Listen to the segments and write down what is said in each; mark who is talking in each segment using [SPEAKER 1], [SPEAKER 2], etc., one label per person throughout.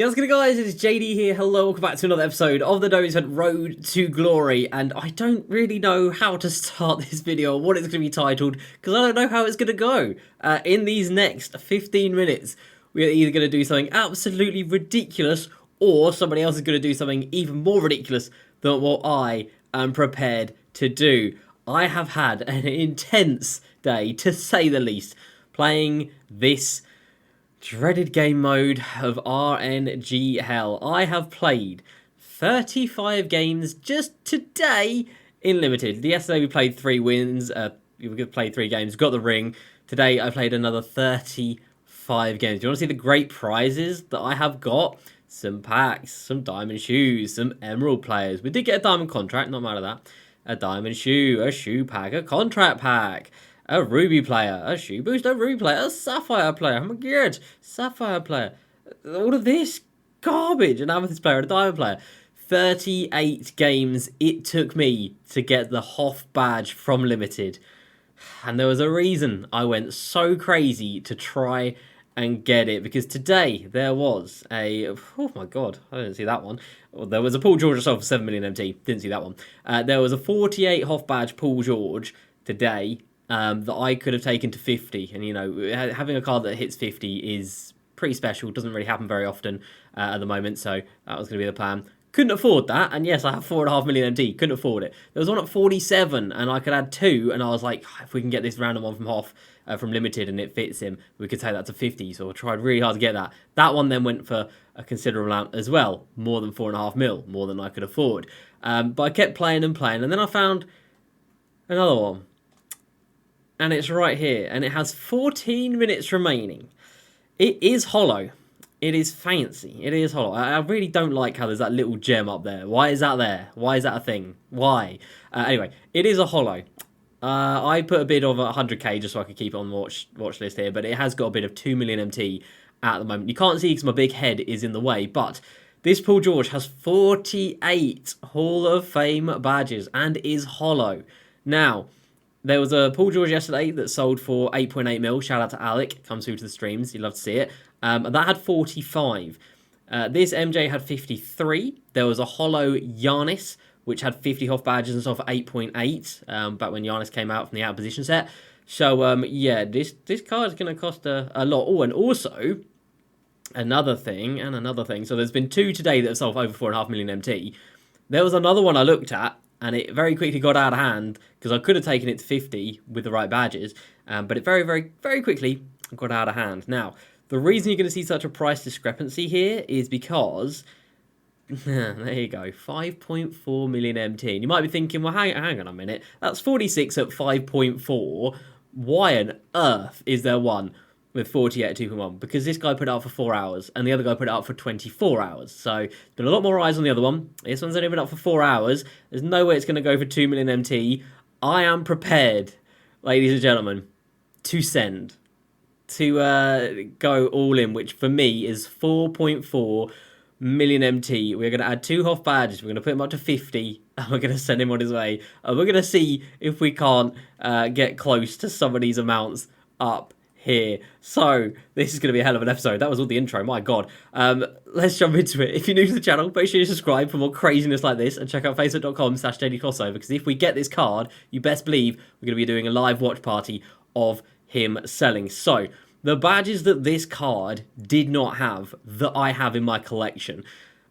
[SPEAKER 1] What's going on, guys? It is JD here. Hello, welcome back to another episode of the Do's Road to Glory. And I don't really know how to start this video or what it's going to be titled because I don't know how it's going to go. In these next 15 minutes, we're either going to do something absolutely ridiculous or somebody else is going to do something even more ridiculous than what I am prepared to do. I have had an intense day, to say the least, playing this dreaded game mode of RNG Hell. I have played 35 games just today in Limited. Yesterday we played 3 wins, we played 3 games, got the ring. Today I played another 35 games. Do you want to see the great prizes that I have got? Some packs, some diamond shoes, some emerald players. We did get a diamond contract, not mad at that. A diamond shoe, a shoe pack, a contract pack, a ruby player, a shoe boost, a ruby player, a sapphire player, oh my god, sapphire player, all of this garbage, an amethyst player, a diamond player. 38 games it took me to get the Hoff badge from Limited. And there was a reason I went so crazy to try and get it, because today there was a, oh my god, I didn't see that one. Well, there was a Paul George assault for 7 million MT, didn't see that one. There was a 48 Hoff badge Paul George today, that I could have taken to 50, and you know, having a card that hits 50 is pretty special. Doesn't really happen very often at the moment, so that was going to be the plan. Couldn't afford that, and yes, I have 4.5 million MT. Couldn't afford it. There was one at 47, and I could add 2, and I was like, if we can get this random one from Hoff, from Limited, and it fits him, we could take that to 50. So I tried really hard to get that. That one then went for a considerable amount as well, more than 4.5 mil, more than I could afford. But I kept playing and playing, and then I found another one. And it's right here, and it has 14 minutes remaining. It is holo. It is fancy. It is holo. I really don't like how there's that little gem up there. Why is that there? Why is that a thing? Why? Anyway, it is a holo. I put a bid of 100k just so I could keep it on the watch list here, but it has got a bid of 2 million MT at the moment. You can't see because my big head is in the way, but this Paul George has 48 Hall of Fame badges and is holo. Now, there was a Paul George yesterday that sold for 8.8 mil. Shout out to Alec. Comes through to the streams. You'd love to see it. That had 45. This MJ had 53. There was a holo Giannis, which had 50 Hoff badges and sold for 8.8. Back when Giannis came out from the out of position set. So, yeah, this card is going to cost a lot. Oh, and also, another thing. So, there's been 2 today that have sold for over 4.5 million MT. There was another one I looked at, and it very quickly got out of hand because I could have taken it to 50 with the right badges, but it very, very, very quickly got out of hand. Now, the reason you're going to see such a price discrepancy here is because, there you go, 5.4 million MT. And you might be thinking, well, hang on a minute, that's 46 at 5.4. Why on earth is there one with 48 at 2.1? Because this guy put it out for 4 hours, and the other guy put it out for 24 hours. So, there's been a lot more eyes on the other one. This one's only been up for 4 hours. There's no way it's going to go for 2 million MT. I am prepared, ladies and gentlemen, to send, to go all in, which for me is 4.4 million MT. We're going to add 2 Hoff badges. We're going to put him up to 50, and we're going to send him on his way. And we're going to see if we can't get close to some of these amounts up here. So this is going to be a hell of an episode. That was all the intro, my god. Let's jump into it. If you're new to the channel, make sure you subscribe for more craziness like this, and check out facebook.com/JDCrossover, because if we get this card, you best believe we're going to be doing a live watch party of him selling. So the badges that this card did not have that I have in my collection,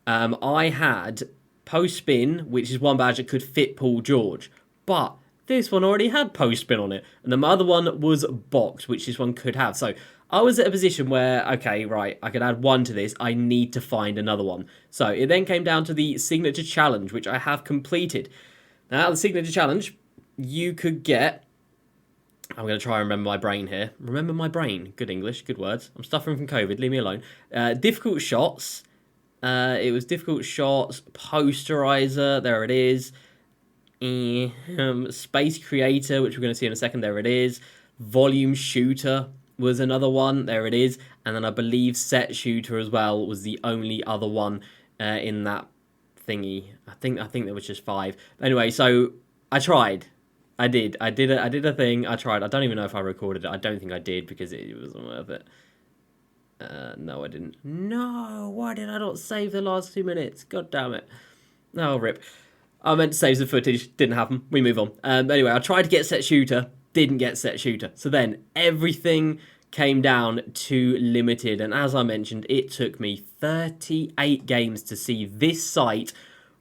[SPEAKER 1] I had post spin, which is one badge that could fit Paul George, but this one already had post spin on it, and the other one was box, which this one could have. So I was at a position where, okay, right, I could add 1 to this. I need to find another one. So it then came down to the signature challenge, which I have completed. Now, the signature challenge, you could get, I'm going to try and remember my brain here. Remember my brain. Good English, good words. I'm suffering from COVID, leave me alone. Difficult shots. It was difficult shots, posterizer, there it is. Space creator, which we're going to see in a second, there it is. Volume shooter was another one, there it is. And then I believe set shooter as well was the only other one in that thingy. I think there was just 5. Anyway, so I tried. I did a thing. I tried. I don't even know if I recorded it. I don't think I did because it wasn't worth it. No, I didn't. No, why did I not save the last 2 minutes? God damn it. Oh, rip. I meant to save the footage. Didn't happen. We move on. Anyway, I tried to get set shooter. Didn't get set shooter. So then everything came down to limited. And as I mentioned, it took me 38 games to see this site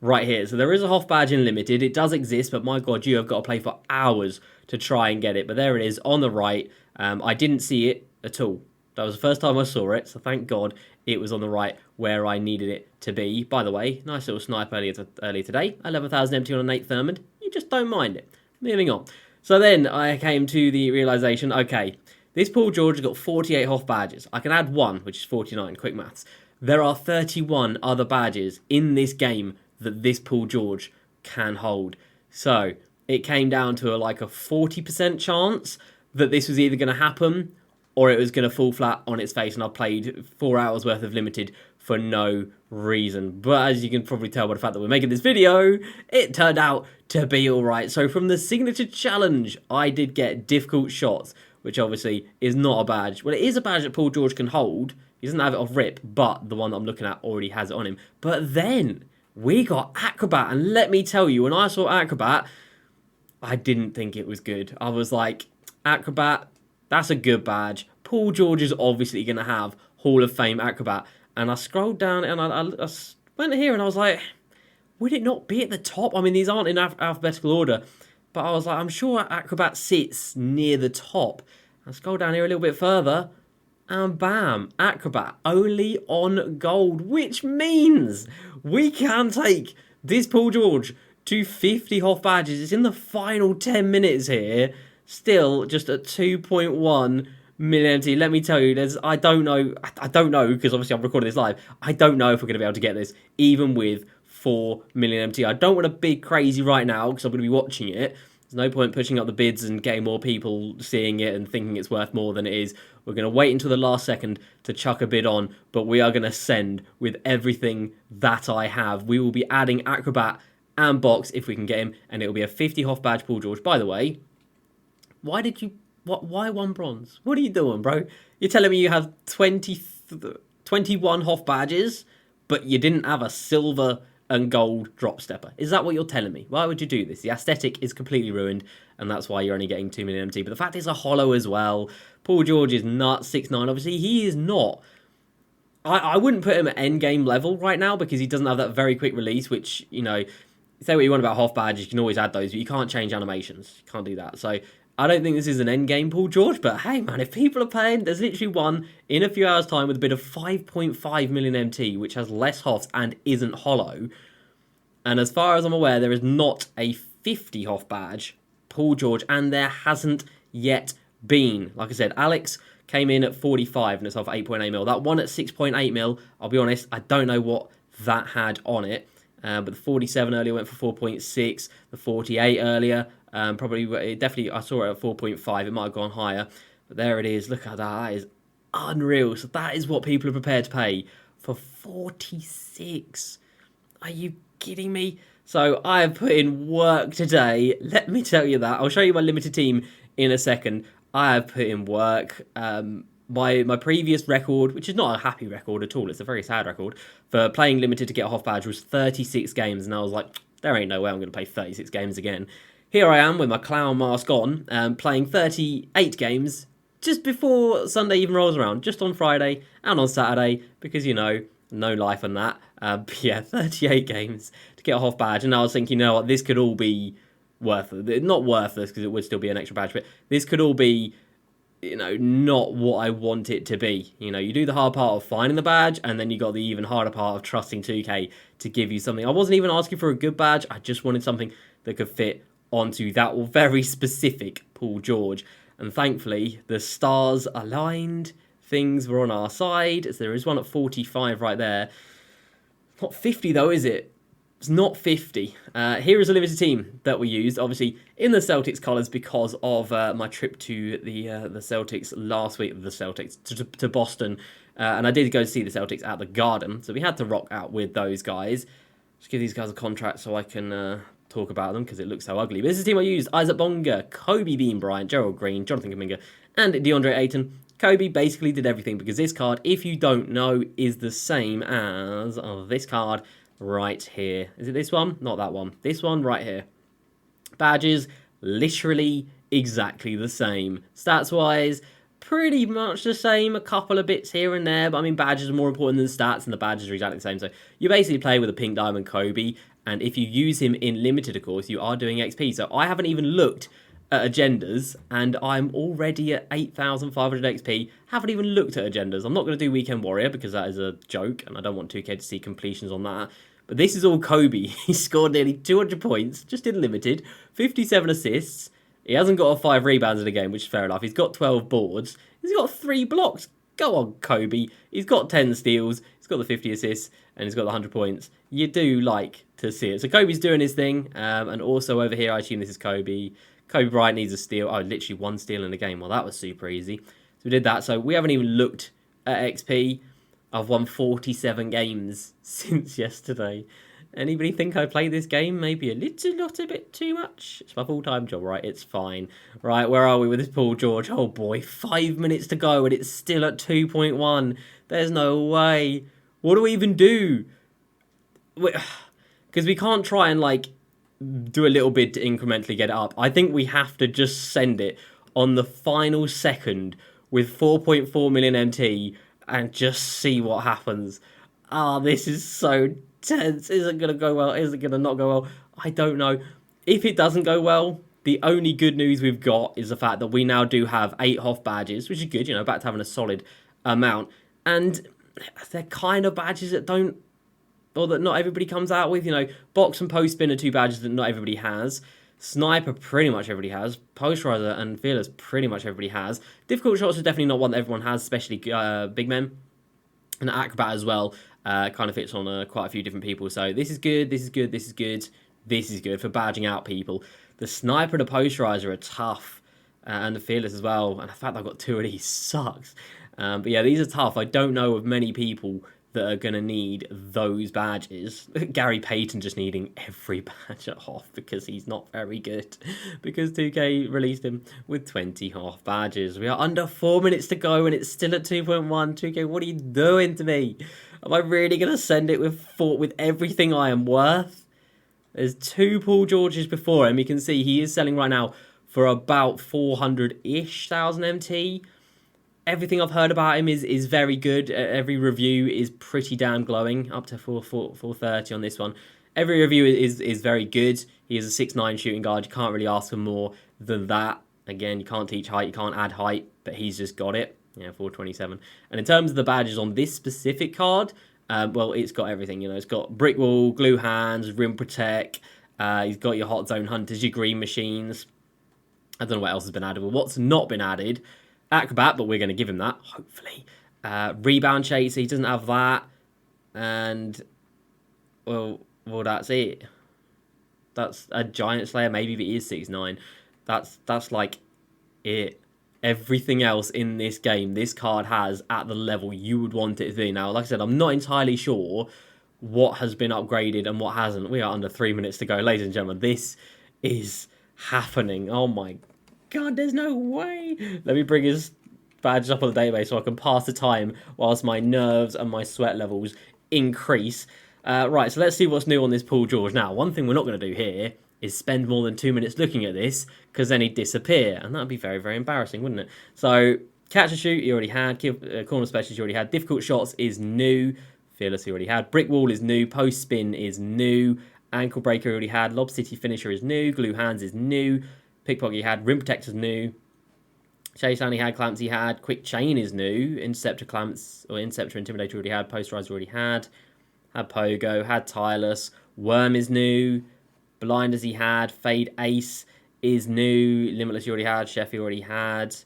[SPEAKER 1] right here. So there is a Hoff badge in limited. It does exist, but my God, you have got to play for hours to try and get it. But there it is on the right. I didn't see it at all. That was the first time I saw it, so thank God it was on the right where I needed it to be. By the way, nice little snipe earlier today. 11,000 empty on a Nate Thurmond. You just don't mind it. Moving on. So then I came to the realisation, okay, this Paul George has got 48 Hoff badges. I can add one, which is 49, quick maths. There are 31 other badges in this game that this Paul George can hold. So it came down to like a 40% chance that this was either going to happen or it was going to fall flat on its face, and I played 4 hours worth of limited for no reason. But as you can probably tell by the fact that we're making this video, it turned out to be alright. So from the signature challenge, I did get difficult shots, which obviously is not a badge. Well, it is a badge that Paul George can hold. He doesn't have it off rip, but the one that I'm looking at already has it on him. But then we got Acrobat, and let me tell you, when I saw Acrobat, I didn't think it was good. I was like, Acrobat, that's a good badge. Paul George is obviously going to have Hall of Fame Acrobat. And I scrolled down and I went here and I was like, would it not be at the top? I mean, these aren't in alphabetical order. But I was like, I'm sure Acrobat sits near the top. I scrolled down here a little bit further. And bam, Acrobat only on gold. Which means we can take this Paul George to 50 Hoff badges. It's in the final 10 minutes here. Still just at 2.1 million MT. Let me tell you, I don't know, because obviously I'm recording this live. I don't know if we're going to be able to get this, even with 4 million MT. I don't want to be crazy right now, because I'm going to be watching it. There's no point pushing up the bids and getting more people seeing it and thinking it's worth more than it is. We're going to wait until the last second to chuck a bid on, but we are going to send with everything that I have. We will be adding Acrobat and Box if we can get him, and it will be a 50 Hoff badge Paul George. By the way, why 1 bronze? What are you doing, bro? You're telling me you have 21 Hoff badges, but you didn't have a silver and gold drop stepper. Is that what you're telling me? Why would you do this? The aesthetic is completely ruined, and that's why you're only getting 2 million MT. But the fact is a holo as well. Paul George is not 6'9". Obviously, he is not. I wouldn't put him at endgame level right now because he doesn't have that very quick release, which, you know, say what you want about Hoff badges, you can always add those, but you can't change animations. You can't do that. So I don't think this is an endgame Paul George, but hey, man, if people are paying, there's literally one in a few hours' time with a bid of 5.5 million MT, which has less Hoffs and isn't holo. And as far as I'm aware, there is not a 50 Hoff badge Paul George, and there hasn't yet been. Like I said, Alex came in at 45 and it's off 8.8 mil. That one at 6.8 mil, I'll be honest, I don't know what that had on it. But the 47 earlier went for 4.6. The 48 earlier, definitely, I saw it at 4.5. It might have gone higher. But there it is. Look at that. That is unreal. So that is what people are prepared to pay for 46. Are you kidding me? So I have put in work today. Let me tell you that. I'll show you my limited team in a second. I have put in work. My previous record, which is not a happy record at all, it's a very sad record, for playing limited to get a Hoff badge was 36 games, and I was like, there ain't no way I'm going to play 36 games again. Here I am with my clown mask on, playing 38 games just before Sunday even rolls around, just on Friday and on Saturday, because, you know, no life on that. But yeah, 38 games to get a Hoff badge, and I was thinking, you know what, this could all be worthless. Not worthless, because it would still be an extra badge, but this could all be, you know, not what I want it to be. You know, you do the hard part of finding the badge, and then you got the even harder part of trusting 2K to give you something. I wasn't even asking for a good badge. I just wanted something that could fit onto that very specific Paul George. And thankfully, the stars aligned. Things were on our side, as there is one at 45 right there. Not 50 though, is it? It's not 50. Here is a limited team that we used, obviously in the Celtics colours because of my trip to the Celtics last week. The Celtics to Boston, and I did go see the Celtics at the Garden, so we had to rock out with those guys. Just give these guys a contract so I can talk about them because it looks so ugly. But this is the team I used: Isaac Bonga, Kobe Bean Bryant, Gerald Green, Jonathan Kuminga, and DeAndre Ayton. Kobe basically did everything, because this card, if you don't know, is the same as this card right here. Is it this one? Not that one. This one right here. Badges, literally exactly the same. Stats-wise, pretty much the same. A couple of bits here and there, but I mean, badges are more important than stats, and the badges are exactly the same. So you basically play with a pink diamond Kobe, and if you use him in limited, of course, you are doing XP. So I haven't even looked at agendas, and I'm already at 8,500 XP. Haven't even looked at agendas. I'm not going to do Weekend Warrior because that is a joke, and I don't want 2K to see completions on that. But this is all Kobe. He scored nearly 200 points, just in limited, 57 assists. He hasn't got a 5 rebounds in the game, which is fair enough. He's got 12 boards. He's got 3 blocks. Go on, Kobe. He's got 10 steals. He's got the 50 assists, and he's got the 100 points. You do like to see it. So Kobe's doing his thing, and also over here, I assume this is Kobe. Kobe Bryant needs a steal. Oh, literally 1 steal in the game. Well, that was super easy. So we did that. So we haven't even looked at XP. I've won 47 games since yesterday. Anybody think I played this game maybe a bit too much? It's my full-time job, right? It's fine. Right, where are we with this Paul George? Oh boy, 5 minutes to go and it's still at 2.1. There's no way. What do we even do? Because we can't try and like do a little bit to incrementally get it up. I think we have to just send it on the final second with 4.4 million MT and just see what happens. Ah, this is so tense. Is it going to go well? Is it going to not go well? I don't know. If it doesn't go well, the only good news we've got is the fact that we now do have 8 Hoff badges, which is good, you know, back to having a solid amount. And they're kind of badges that don't, or that not everybody comes out with, you know. Box and Post Spin are 2 badges that not everybody has. Sniper pretty much everybody has. Posterizer and Fearless pretty much everybody has. Difficult Shots is definitely not one that everyone has, especially big men. And Acrobat as well kind of fits on quite a few different people. So this is good, this is good, this is good, this is good for badging out people. The Sniper and the Posterizer are tough, and the Fearless as well. And the fact that I've got 2 of these sucks. But yeah, these are tough. I don't know of many people that are going to need those badges. Gary Payton just needing every badge at Hoff because he's not very good. Because 2K released him with 20 Hoff badges. We are under 4 minutes to go and it's still at 2.1. 2K, what are you doing to me? Am I really going to send it with everything I am worth? There's 2 Paul Georges before him. You can see he is selling right now for about 400-ish thousand MT. Everything I've heard about him is very good. Every review is pretty damn glowing. Up to 430 on this one. Every review is very good. He is a 6'9" shooting guard. You can't really ask for more than that. Again, you can't teach height. You can't add height. But he's just got it. Yeah, 427. And in terms of the badges on this specific card, well, it's got everything. You know, it's got Brick Wall, Glue Hands, Rim Protect. He's got your Hot Zone Hunters, your Green Machines. I don't know what else has been added. Well, what's not been added... Acrobat, but we're going to give him that, hopefully. Rebound Chaser, he doesn't have that. And, well, that's it. That's a Giant Slayer, maybe, but he is 6'9". That's like it. Everything else in this game, this card has at the level you would want it to be. Now, like I said, I'm not entirely sure what has been upgraded and what hasn't. We are under 3 minutes to go. Ladies and gentlemen, this is happening. Oh my God, there's no way. Let me bring his badges up on the database so I can pass the time whilst my nerves and my sweat levels increase. Right, so let's see what's new on this Paul George. Now, one thing we're not going to do here is spend more than 2 minutes looking at this, because then he'd disappear, and that would be very, very embarrassing, wouldn't it? So, Catch and Shoot, he already had. Corner Specialist, he already had. Difficult Shots is new. Fearless, he already had. Brick Wall is new. Post Spin is new. Ankle Breaker, he already had. Lob City Finisher is new. Glue Hands is new. Pickpocket he had, Rim Protector's new, Chase Down he had, Clamps he had, Quick Chain is new, Interceptor Clamps, or Interceptor Intimidator already had, Posterizer already had Pogo, had Tireless, Worm is new, Blinders he had, Fade Ace is new, Limitless he already had, Chef he already had,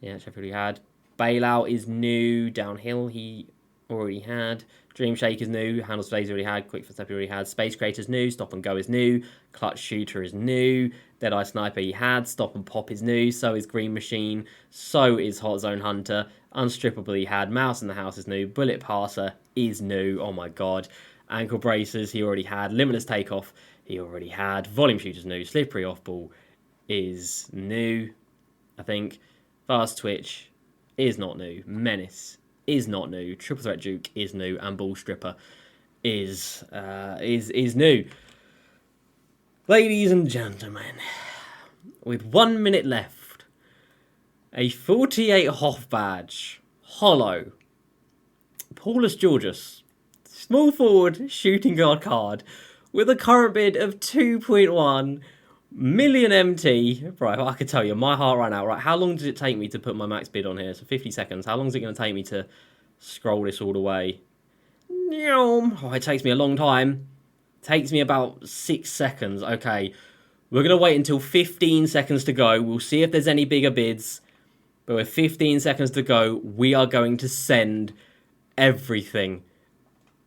[SPEAKER 1] yeah, Chef he already had, Bailout is new, Downhill he already had, Dream Shake is new, Handles Phase already had, Quick Step already had, Space Creator's new, Stop and Go is new, Clutch Shooter is new, Deadeye Sniper he had, Stop and Pop is new, so is Green Machine, so is Hot Zone Hunter, Unstrippable he had, Mouse in the House is new, Bullet Passer is new, oh my God, Ankle Braces he already had, Limitless Takeoff he already had, Volume Shooter's new, Slippery Off Ball is new, I think, Fast Twitch, is not new. Menace is not new. Triple Threat Duke is new, and Ball Stripper is new. Ladies and gentlemen, with 1 minute left, a 48 Hoff badge, Holo, Paulus Georgius, small forward shooting guard card, with a current bid of 2.1 million MT. Right, I could tell you, my heart ran out. Right, how long does it take me to put my max bid on here? So 50 seconds. How long is it going to take me to scroll this all the way? Oh, it takes me a long time. Takes me about 6 seconds. Okay, we're going to wait until 15 seconds to go. We'll see if there's any bigger bids. But with 15 seconds to go, we are going to send everything.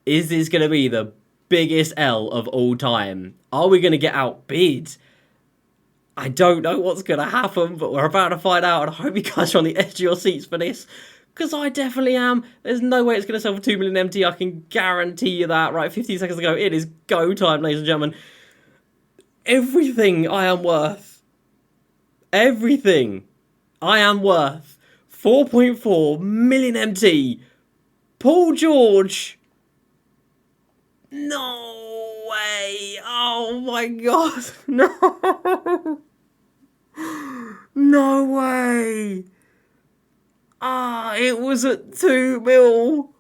[SPEAKER 1] Is this going to be the biggest L of all time? Are we going to get outbid? I don't know what's going to happen, but we're about to find out, and I hope you guys are on the edge of your seats for this, because I definitely am. There's no way it's going to sell for 2 million MT, I can guarantee you that. Right, 15 seconds to go, it is go time, ladies and gentlemen. Everything I am worth, everything I am worth, 4.4 million MT, Paul George. No way. Oh my god. No. No way. It was at 2 mil.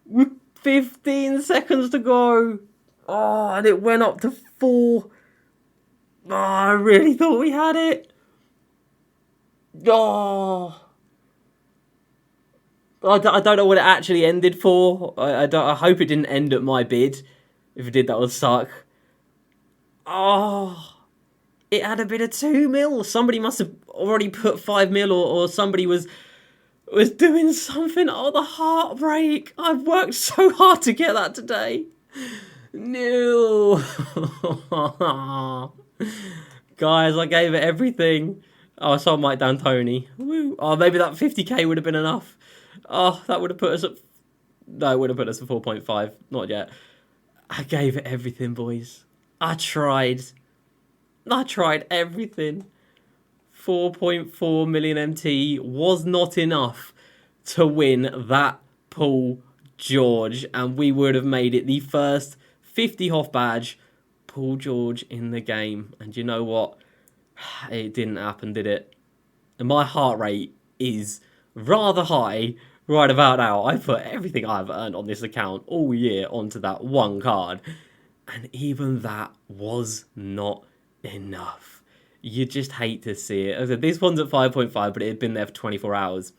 [SPEAKER 1] With 15 seconds to go. And it went up to 4. I really thought we had it. I don't know what it actually ended for. I hope it didn't end at my bid. If it did, that would suck. It had a bid of 2 mil. Somebody must have already put 5 mil, or somebody was doing something. Oh, the heartbreak. I've worked so hard to get that today. No. Guys, I gave it everything. I saw Mike D'Antoni. Woo. Maybe that 50k would have been enough. That would have put us at... No, it would have put us at 4.5. Not yet. I gave it everything, boys. I tried everything. 4.4 million MT was not enough to win that Paul George. And we would have made it the first 50 Hoff badge Paul George in the game. And you know what? It didn't happen, did it? And my heart rate is rather high right about now. I put everything I've earned on this account all year onto that one card, and even that was not enough. You just hate to see it. Okay, this one's at 5.5, but it had been there for 24 hours.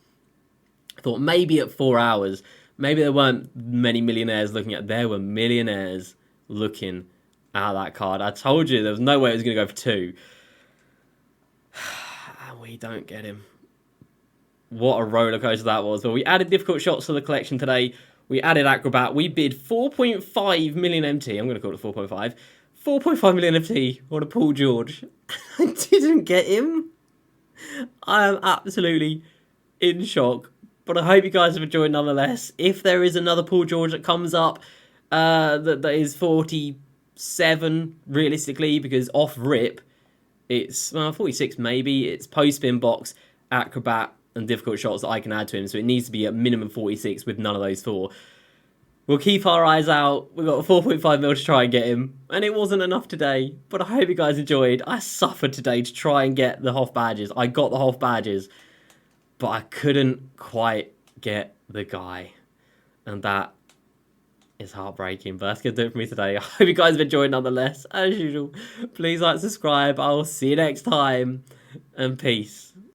[SPEAKER 1] I thought maybe at 4 hours, maybe there weren't many millionaires looking at. There were millionaires looking at that card. I told you there was no way it was going to go for 2. And we don't get him. What a roller coaster that was. Well, we added difficult shots to the collection today. We added Acrobat. We bid 4.5 million MT. I'm going to call it 4.5. 4.5 million MT on a Paul George. I didn't get him. I am absolutely in shock. But I hope you guys have enjoyed nonetheless. If there is another Paul George that comes up that is 47, realistically, because off rip, it's 46 maybe. It's post-spin box, Acrobat, and difficult shots that I can add to him, so it needs to be at minimum 46 with none of those 4. We'll keep our eyes out. We've got 4.5 mil to try and get him, and it wasn't enough today, but I hope you guys enjoyed. I suffered today to try and get the Hoff badges. I got the Hoff badges, but I couldn't quite get the guy, and that is heartbreaking, but that's going to do it for me today. I hope you guys have enjoyed nonetheless. As usual, please like, subscribe. I will see you next time, and peace.